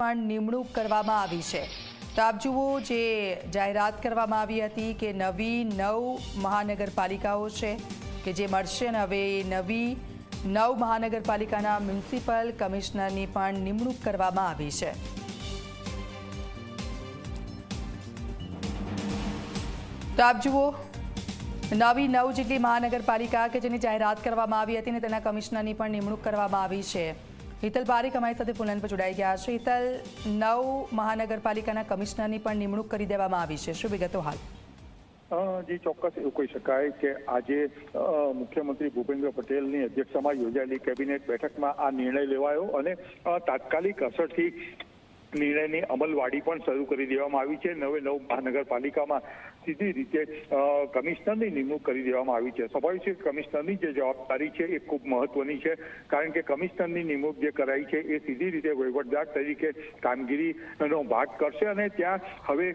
પણ નિમણૂક કરવામાં આવી છે। તો આપ જુઓ જે જાહેરાત કરવામાં આવી હતી કે નવી 9 મહાનગરપાલિકાઓ છે કે જે મળશે અને હવે નવી 9 મહાનગરપાલિકાના મ્યુનિસિપલ કમિશનરની પણ નિમણૂક કરવામાં આવી છે। તો આપ જુઓ નવી 9 જેટલી મહાનગરપાલિકા કે જેની જાહેરાત કરવામાં આવી હતી અને તેના કમિશનરની પણ નિમણૂક કરવામાં આવી છે। હિતલ પારેખ અમારી સાથે ફોન પર જોડાઈ ગયા છે। હિતલ, 9 મહાનગરપાલિકાના કમિશનરની પણ નિમણૂક કરી દેવામાં આવી છે, શું વિગતો હાલ? જી ચોક્કસ એવું કહી શકાય કે આજે મુખ્યમંત્રી ભૂપેન્દ્ર પટેલની અધ્યક્ષતામાં યોજાયેલી કેબિનેટ બેઠકમાં આ નિર્ણય લેવાયો અને તાત્કાલિક અસરથી નિર્ણયની અમલવારી પણ શરૂ કરી દેવામાં આવી છે। 9 મહાનગરપાલિકામાં સીધી રીતે કમિશનરની નિમણૂક કરી દેવામાં આવી છે। સ્વાભાવિક છે કમિશનરની જે જવાબદારી છે એ ખૂબ મહત્વની છે, કારણ કે કમિશનરની નિમણૂક જે કરાઈ છે એ સીધી રીતે વહીવટદાર તરીકે કામગીરીનો ભાગ કરશે અને ત્યાં હવે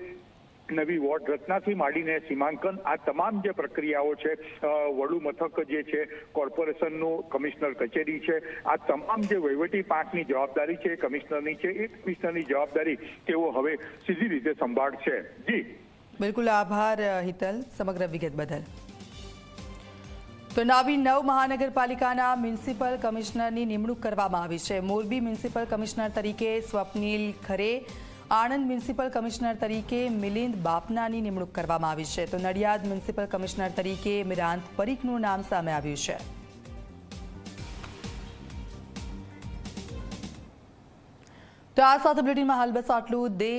નવી વોર્ડ રચનાથી માંડીને સીમાંકન આ તમામ જે પ્રક્રિયાઓ છે, વડુ મથક જે છે, કોર્પોરેશનનું કમિશનર કચેરી છે, આ તમામ જે વહીવટી પાંખની જવાબદારી છે કમિશનરની છે, એ કમિશનરની જવાબદારી તેઓ હવે સીધી રીતે સંભાળશે। જી બિલકુલ, આભાર હિતલ સમગ્ર વિગત બદલ। તો નવી 9 મહાનગરપાલિકાના મ્યુનિસિપલ કમિશનરની નિમણૂક કરવામાં આવી છે। મોરબી મ્યુનિસિપલ કમિશનર તરીકે સ્વપ્નિલ ખરે, આણંદ મ્યુનિસિપલ કમિશનર તરીકે મિલિંદ બાપનાની નિમણૂક કરવામાં આવી છે। તો નડિયાદ મ્યુનિસિપલ કમિશનર તરીકે મિરાંત પરીખનું નામ સામે આવ્યું છે। તો આ સાથે બુલેટિનમાં હાલ બસ આટલું।